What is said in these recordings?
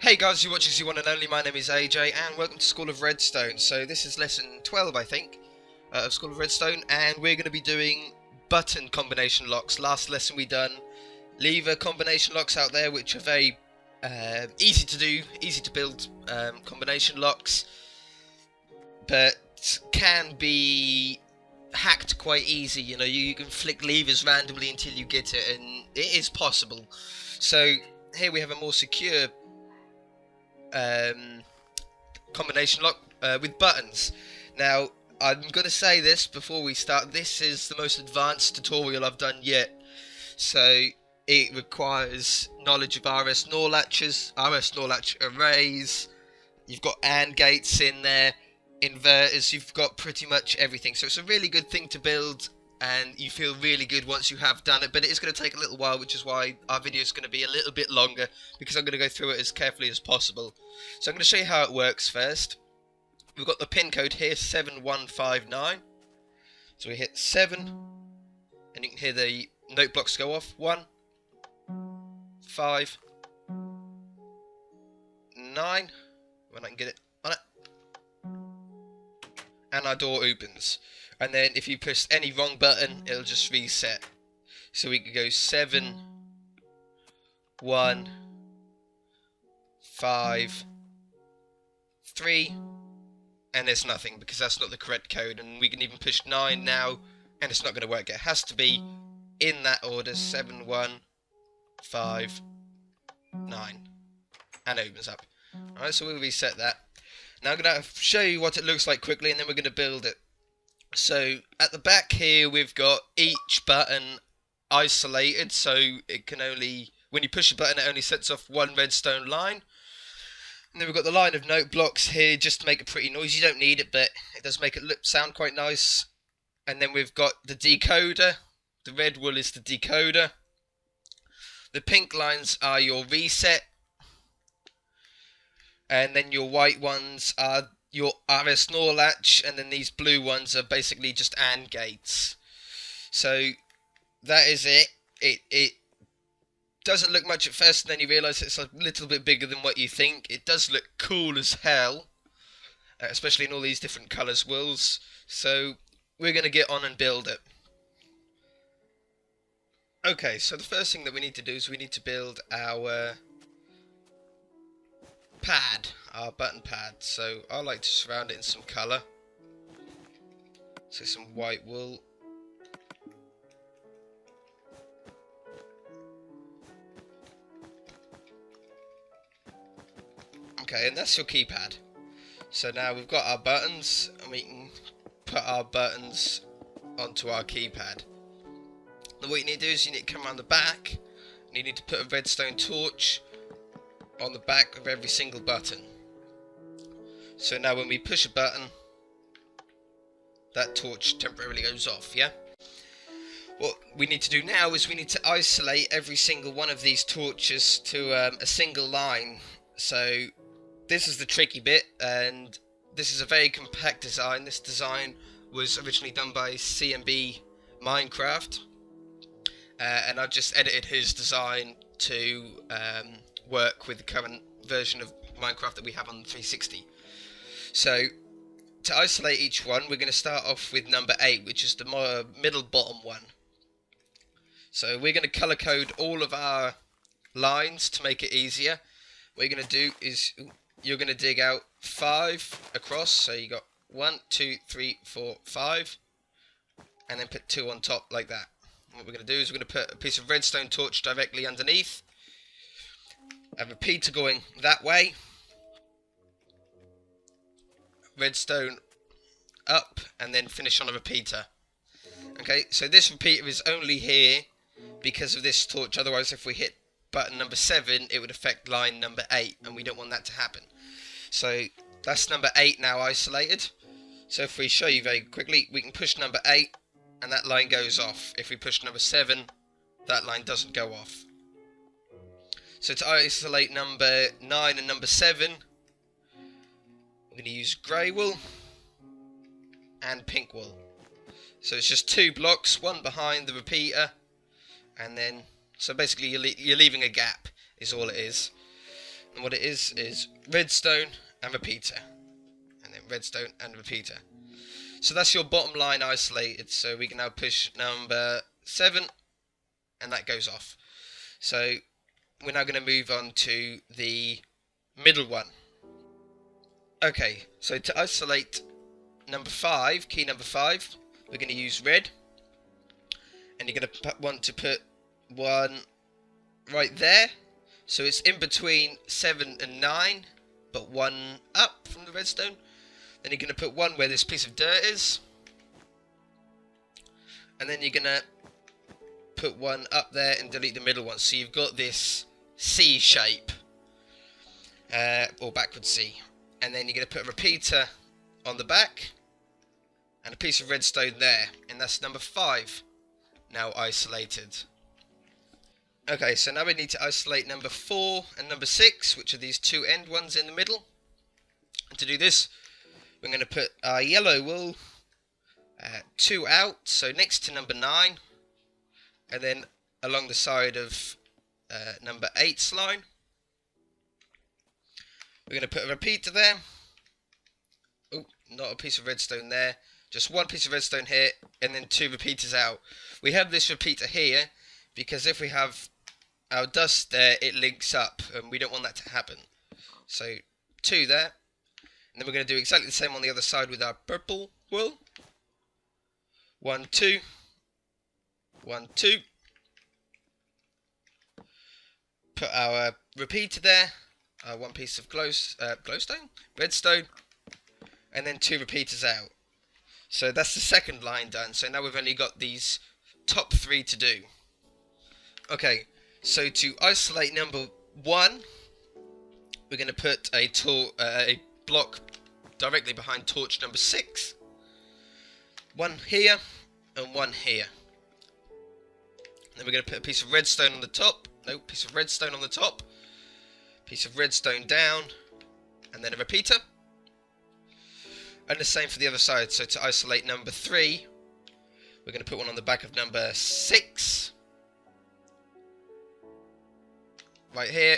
Hey guys, you're watching ZOneNOnly. My name is AJ and welcome to School of Redstone. So this is lesson 12 I think of School of Redstone, and we're going to be doing button combination locks. Last lesson we done lever combination locks out there, which are very easy to do, easy to build combination locks, but can be hacked quite easy. You know, you can flick levers randomly until you get it, and it is possible. So here we have a more secure combination lock with buttons. Now I'm going to say this before we start, this is the most advanced tutorial I've done yet, so it requires knowledge of RSNOR latches, RSNOR latch arrays, you've got AND gates in there, inverters, you've got pretty much everything. So it's a really good thing to build and you feel really good once you have done it, but it is going to take a little while, which is why our video is going to be a little bit longer, because I'm going to go through it as carefully as possible. So I'm going to show you how it works first. We've got the pin code here, 7159. So we hit 7, and you can hear the note blocks go off. 1, 5, 9, when I can get it on it, and our door opens. And then if you press any wrong button, it'll just reset. So we can go 7, 1, 5, 3, and there's nothing, because that's not the correct code. And we can even push 9 now, and it's not going to work. It has to be in that order, 7, 1, 5, 9, and it opens up. Alright, so we'll reset that. Now I'm going to show you what it looks like quickly, and then we're going to build it. So at the back here we've got each button isolated, so it can only, when you push a button, it only sets off one redstone line. And then we've got the line of note blocks here just to make a pretty noise. You don't need it, but it does make it sound quite nice. And then we've got the decoder. The red wool is the decoder. The pink lines are your reset. And then your white ones are your RSNOR latch, and then these blue ones are basically just AND gates. So that is it. It doesn't look much at first, and then you realise it's a little bit bigger than what you think. It does look cool as hell, especially in all these different colours wools. So we're going to get on and build it. Okay, so the first thing that we need to do is we need to build our pad, our button pad. So I like to surround it in some colour, so some white wool. Okay, and that's your keypad. So now we've got our buttons, and we can put our buttons onto our keypad. Now what you need to do is you need to come around the back, and you need to put a redstone torch on the back of every single button. So now when we push a button, that torch temporarily goes off, yeah? What we need to do now is we need to isolate every single one of these torches to a single line. So this is the tricky bit, and this is a very compact design. This design was originally done by CMB Minecraft, and I've just edited his design to work with the current version of Minecraft that we have on 360. So to isolate each one, we're going to start off with number 8, which is the middle bottom one. So we're going to colour code all of our lines to make it easier. What you're going to do is you're going to dig out 5 across, so you got 1, 2, 3, 4, 5, and then put 2 on top like that. What we're going to do is we're going to put a piece of redstone torch directly underneath, a repeater going that way, redstone up, and then finish on a repeater. Okay, so this repeater is only here because of this torch. Otherwise, if we hit button number 7, it would affect line number 8, and we don't want that to happen. So that's number 8 now isolated. So if we show you very quickly, we can push number 8 and that line goes off. If we push number 7, that line doesn't go off. So to isolate number 9 and number 7, we're going to use grey wool and pink wool. So it's just 2 blocks, one behind the repeater, and then, so basically you're leaving a gap is all it is. and what it is redstone and repeater, and then redstone and repeater. So that's your bottom line isolated. So we can now push number 7, and that goes off. So we're now going to move on to the middle one. Okay, so to isolate number 5, key number 5, we're going to use red, and you're going to want to put one right there, so it's in between 7 and 9, but one up from the redstone. Then you're going to put one where this piece of dirt is, and then you're going to put one up there and delete the middle one, so you've got this C shape, or backward C. And then you're going to put a repeater on the back and a piece of redstone there, and that's number 5 now isolated. Okay, so now we need to isolate number 4 and number 6, which are these two end ones in the middle. And to do this, we're going to put our yellow wool 2 out, so next to number 9, and then along the side of number 8's line. We're going to put a repeater there. Oh, not a piece of redstone there. Just one piece of redstone here, and then 2 repeaters out. We have this repeater here because if we have our dust there, it links up, and we don't want that to happen. So 2 there. And then we're going to do exactly the same on the other side with our purple wool. 1, 2. 1, 2. Put our repeater there. One piece of glowstone, redstone, and then 2 repeaters out. So that's the second line done. So now we've only got these top 3 to do. Okay, so to isolate number 1, we're going to put a block directly behind torch number 6. 1 here and 1 here. Then we're going to put a piece of redstone on the top. No, piece of redstone on the top. Piece of redstone down, and then a repeater. And the same for the other side. So to isolate number 3, we're going to put one on the back of number 6. Right here,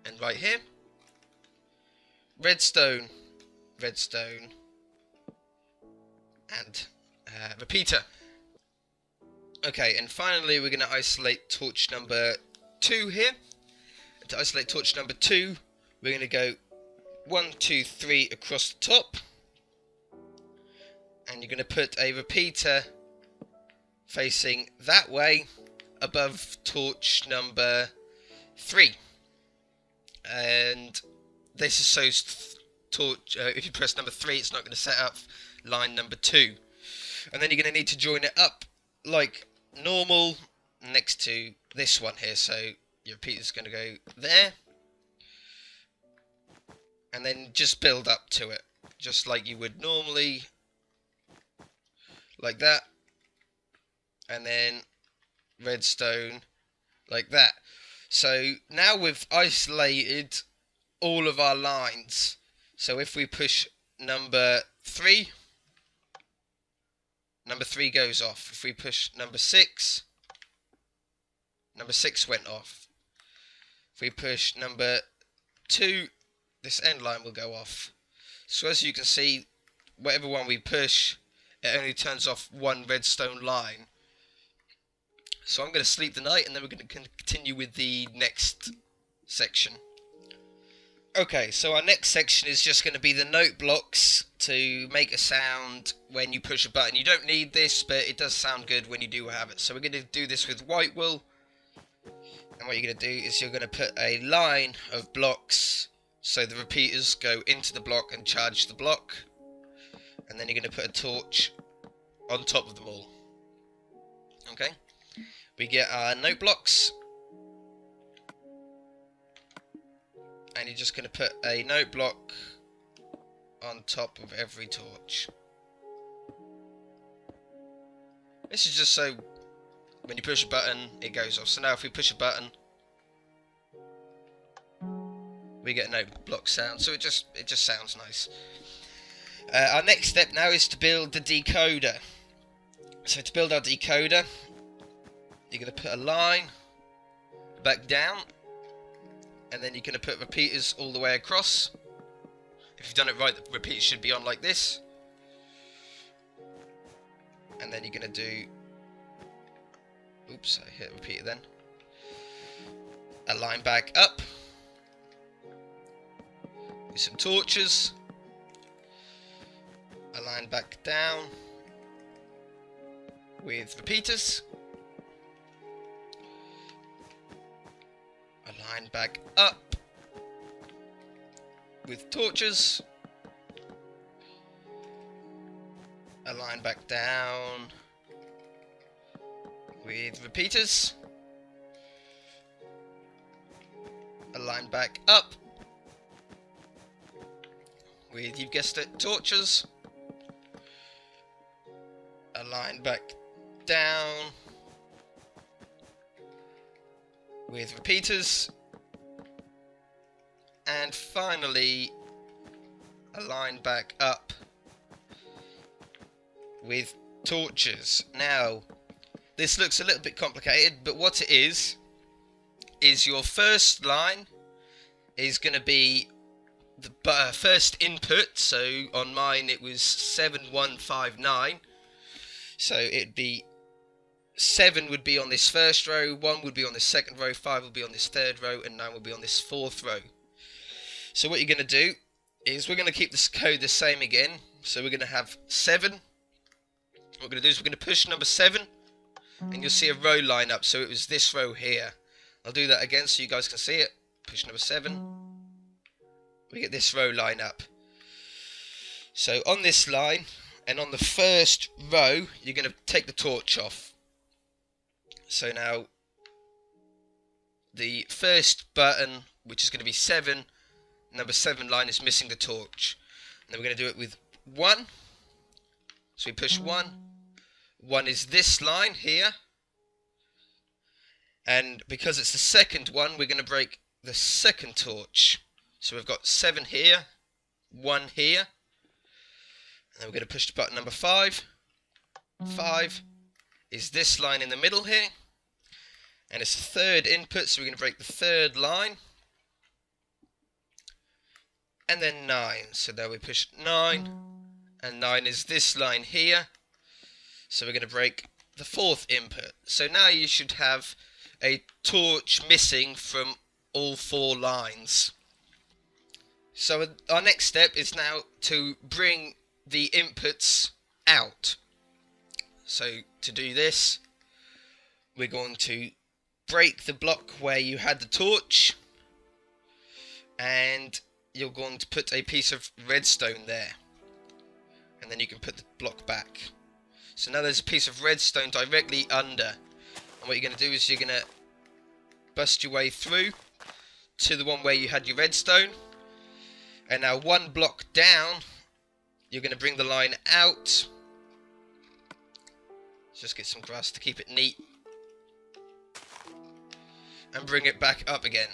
and right here. Redstone, redstone, and repeater. Okay, and finally we're going to isolate torch number 2 here. To isolate torch number 2, we're going to go 1, 2, 3 across the top, and you're going to put a repeater facing that way above torch number 3. And this is so torch. If you press number 3, it's not going to set up line number 2, and then you're going to need to join it up like normal next to this one here. So your repeater's going to go there, and then just build up to it, just like you would normally, like that, and then redstone, like that. So now we've isolated all of our lines. So if we push number 3, number 3 goes off. If we push number 6, number 6 went off. If we push number 2, this end line will go off. So as you can see, whatever one we push, it only turns off one redstone line. So I'm going to sleep the night, and then we're going to continue with the next section. Okay, so our next section is just going to be the note blocks to make a sound when you push a button. You don't need this, but it does sound good when you do have it. So we're going to do this with white wool. And what you're going to do is you're going to put a line of blocks so the repeaters go into the block and charge the block. And then you're going to put a torch on top of them all. Okay? We get our note blocks. And you're just going to put a note block on top of every torch. This is just so when you push a button, it goes off. So now if we push a button, we get a note block sound. So it just sounds nice. Our next step now is to build the decoder. So to build our decoder, you're going to put a line back down, and then you're going to put repeaters all the way across. If you've done it right, the repeaters should be on like this. And then you're going to do... Oops, I hit repeater then. A line back up. With some torches. A line back down. With repeaters. A line back up. With torches. A line back down. With repeaters. A line back up. With, you've guessed it, torches. A line back down. With repeaters. And finally, a line back up. With torches. Now, this looks a little bit complicated, but what it is your first line is going to be the first input. So on mine it was 7159. So it'd be 7 would be on this first row, 1 would be on this second row, 5 would be on this third row, and 9 would be on this fourth row. So what you're going to do is we're going to keep this code the same again. So we're going to have 7. What we're going to do is we're going to push number 7, and you'll see a row line up. So it was this row here. I'll do that again so you guys can see it. Push number 7. We get this row line up. So on this line, and on the first row, you're going to take the torch off. So now, the first button, which is going to be 7, number 7 line is missing the torch. And then we're going to do it with 1. So we push 1. 1 is this line here. And because it's the second one, we're going to break the second torch. So we've got 7 here, 1 here. And then we're going to push the button number 5. 5 is this line in the middle here. And it's the third input, so we're going to break the third line. And then 9. So there we push 9. And 9 is this line here. So we're going to break the fourth input. So now you should have a torch missing from all 4 lines. So our next step is now to bring the inputs out. So to do this, we're going to break the block where you had the torch, and you're going to put a piece of redstone there, and then you can put the block back. So now there's a piece of redstone directly under, and what you're going to do is you're going to bust your way through to the one where you had your redstone, and now 1 block down you're going to bring the line out. Just get some grass to keep it neat, and bring it back up again.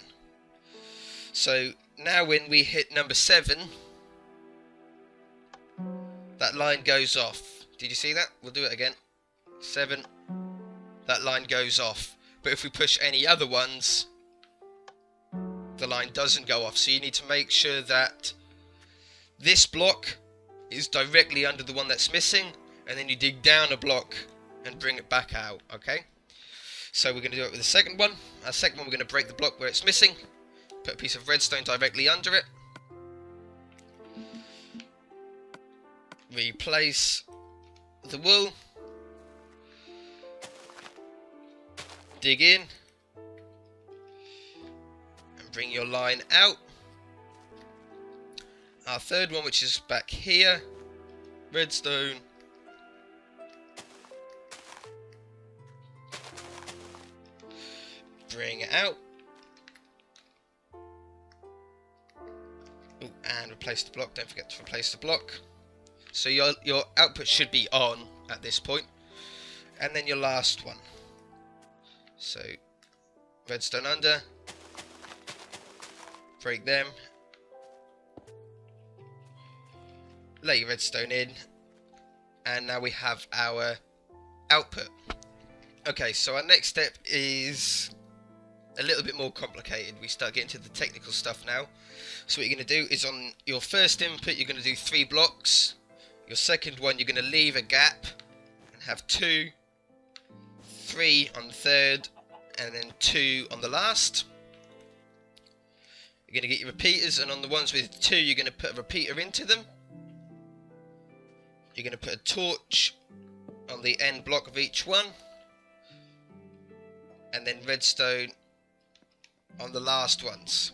So now when we hit number 7, that line goes off. Did you see that? We'll do it again. 7, that line goes off. But if we push any other ones, the line doesn't go off. So you need to make sure that this block is directly under the one that's missing, and then you dig down a block and bring it back out, okay? So we're going to do it with the second one. Our second one, we're going to break the block where it's missing, put a piece of redstone directly under it, replace the wool, dig in, and bring your line out. Our third one, which is back here, redstone, bring it out. Ooh, and replace the block. Don't forget to replace the block. So your output should be on at this point. And then your last one. So redstone under, break them, lay your redstone in, and now we have our output. Okay, so our next step is a little bit more complicated. We start getting to the technical stuff now. So what you're going to do is on your first input, you're going to do 3 blocks. Your second one, you're going to leave a gap and have 2, 3 on the third, and then 2 on the last. You're going to get your repeaters, and on the ones with 2, you're going to put a repeater into them. You're going to put a torch on the end block of each one, and then redstone on the last ones.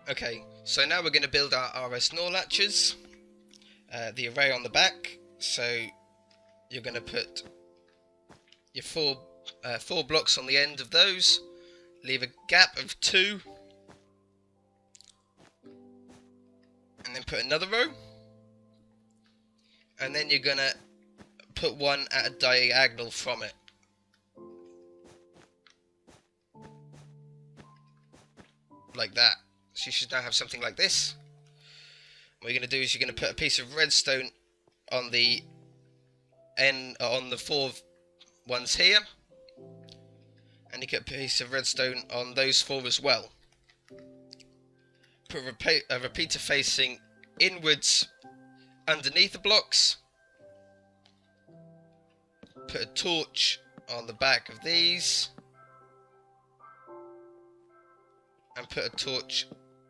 Okay, so now we're going to build our RSNOR latches, the array on the back. So you're going to put your 4 blocks on the end of those, leave a gap of 2, and then put another row, and then you're going to put one at a diagonal from it. Like that. So you should now have something like this. What you're going to do is you're going to put a piece of redstone on the end, on the 4 ones here, and you get a piece of redstone on those 4 as well. Put a repeater facing inwards underneath the blocks. Put a torch on the back of these, and put a torch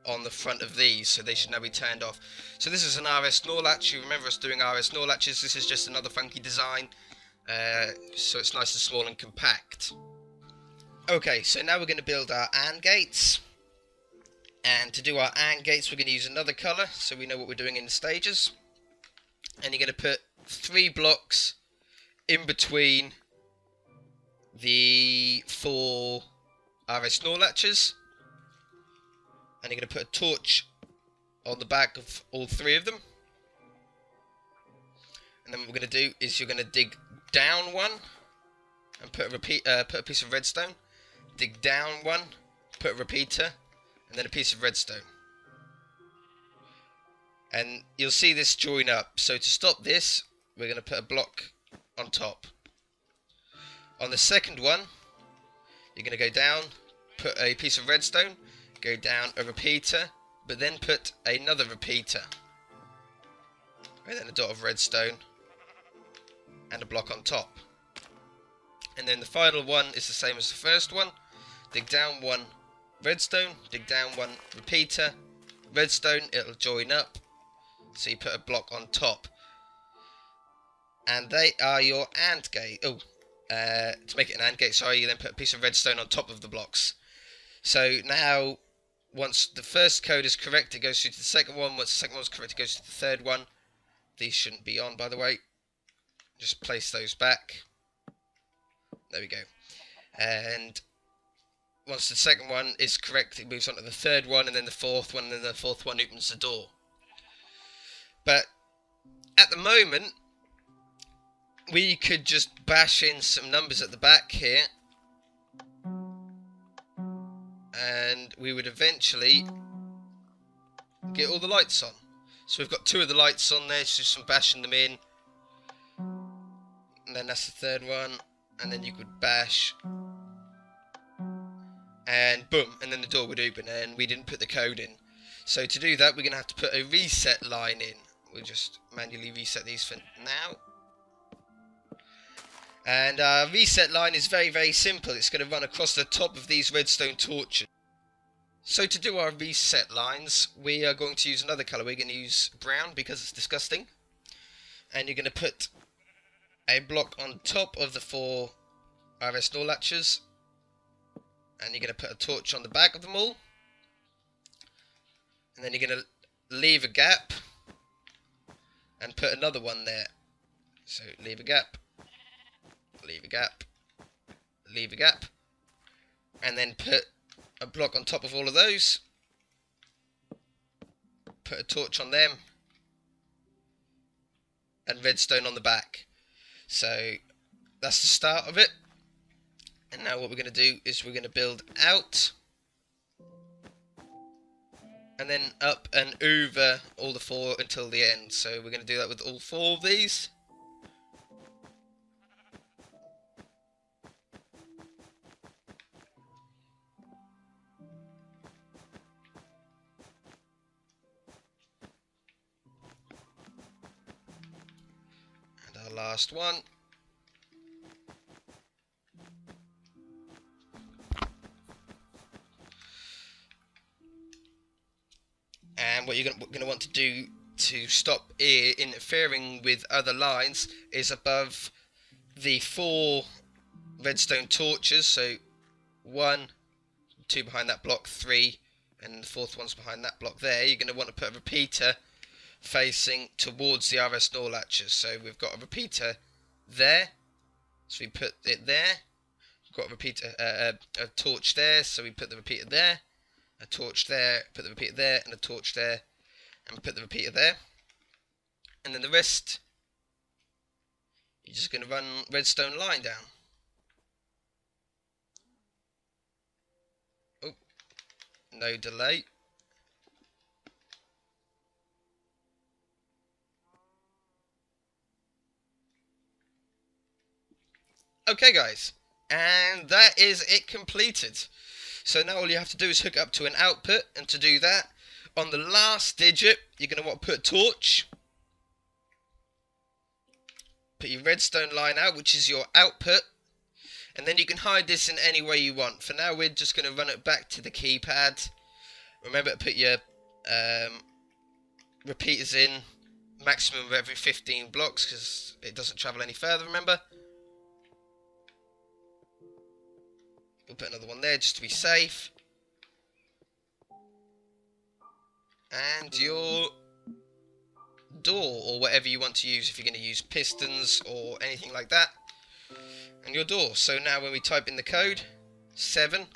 on the front of these, so they should now be turned off. So this is an RSNOR latch. You remember us doing RSNOR latches. This is just another funky design, so it's nice and small and compact. Okay, so now we're going to build our AND gates, and to do our AND gates we're going to use another colour so we know what we're doing in the stages. And you're going to put 3 blocks in between the 4 RSNOR latches, and you're going to put a torch on the back of all 3 of them. And then what we're going to do is you're going to dig down 1 and put a piece of redstone. Dig down 1, put a repeater, and then a piece of redstone. And you'll see this join up. So to stop this, we're going to put a block on top. On the second one, you're going to go down, put a piece of redstone, go down a repeater, but then put another repeater, and then a dot of redstone, and a block on top. And then the final one is the same as the first one. Dig down 1 redstone, dig down 1 repeater, redstone, it'll join up, so you put a block on top. And they are your AND gate. To make it an AND gate, sorry, you then put a piece of redstone on top of the blocks. So now, once the first code is correct, it goes through to the second one. Once the second one's correct, it goes to the third one. These shouldn't be on, by the way. Just place those back. There we go. And once the second one is correct, it moves on to the third one, and then the fourth one, and then the fourth one opens the door. But at the moment, we could just bash in some numbers at the back here, and we would eventually get all the lights on. So we've got 2 of the lights on there, just some bashing them in. And then that's the third one, and then you could bash, and boom, and then the door would open, and we didn't put the code in. So to do that, we're going to have to put a reset line in. We'll just manually reset these for now. And our reset line is very, very simple. It's going to run across the top of these redstone torches. So to do our reset lines, we are going to use another colour. We're going to use brown because it's disgusting. And you're going to put a block on top of the 4 RSNOR latches. And you're going to put a torch on the back of them all. And then you're going to leave a gap and put another one there. So leave a gap, leave a gap, leave a gap, and then put a block on top of all of those. Put a torch on them, and redstone on the back. So that's the start of it. And now what we're going to do is we're going to build out, and then up and over all the 4 until the end. So we're going to do that with all 4 of these. last one. And what you're going to want to do to stop it interfering with other lines is above the 4 redstone torches, so 1, 2 behind that block, 3, and the 4th one's behind that block there. You're going to want to put a repeater facing towards the RSNOR latches. So we've got a repeater there, so we put it there. We've got a repeater, a torch there, so we put the repeater there. A torch there, put the repeater there, and a torch there, and we put the repeater there. And then the rest, you're just going to run redstone line down. Oh, no delay. Okay guys, and that is it completed. So now all you have to do is hook up to an output, and to do that, on the last digit, you're going to want to put a torch. Put your redstone line out, which is your output, and then you can hide this in any way you want. For now, we're just going to run it back to the keypad. Remember to put your repeaters in, maximum of every 15 blocks, because it doesn't travel any further, remember? We'll put another one there just to be safe. And your door, or whatever you want to use, if you're going to use pistons or anything like that. And your door. So now when we type in the code, 7,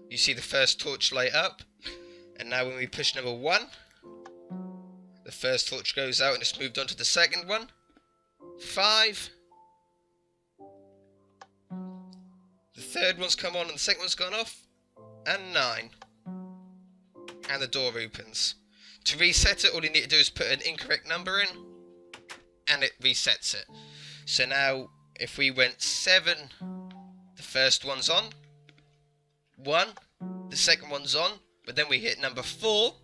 you see the first torch light up. And now when we push number 1, the first torch goes out and it's moved on to the second one. 5. The third one's come on and the second one's gone off. And 9. And the door opens. To reset it, all you need to do is put an incorrect number in, and it resets it. So now, if we went 7, the first one's on. 1, the second one's on. But then we hit number 4,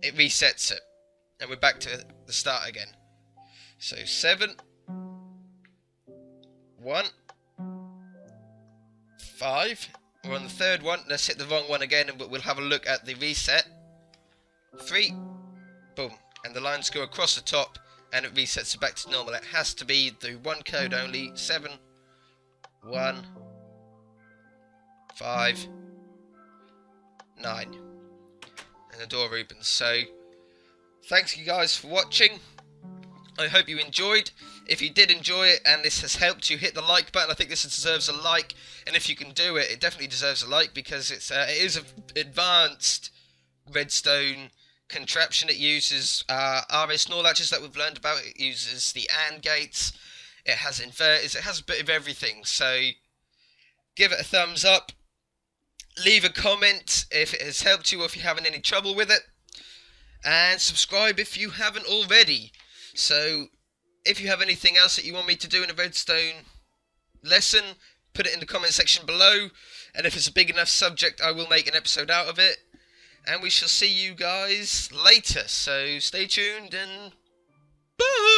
it resets it. And we're back to the start again. So 7, 1, 5. We're on the third one. Let's hit the wrong one again, and we'll have a look at the reset. 3, boom, and the lines go across the top, and it resets it back to normal. It has to be the one code only. 7, 1, 5, 9, and the door opens. So, thanks you guys for watching. I hope you enjoyed. If you did enjoy it and this has helped you, hit the like button. I think this deserves a like, and if you can do it, it definitely deserves a like, because it is an advanced redstone contraption. It uses RSNOR latches that we've learned about. It uses the AND gates. It has inverters. It has a bit of everything. So give it a thumbs up. Leave a comment if it has helped you or if you're having any trouble with it. And subscribe if you haven't already. So if you have anything else that you want me to do in a redstone lesson, put it in the comment section below. And if it's a big enough subject, I will make an episode out of it. And we shall see you guys later. So stay tuned and bye!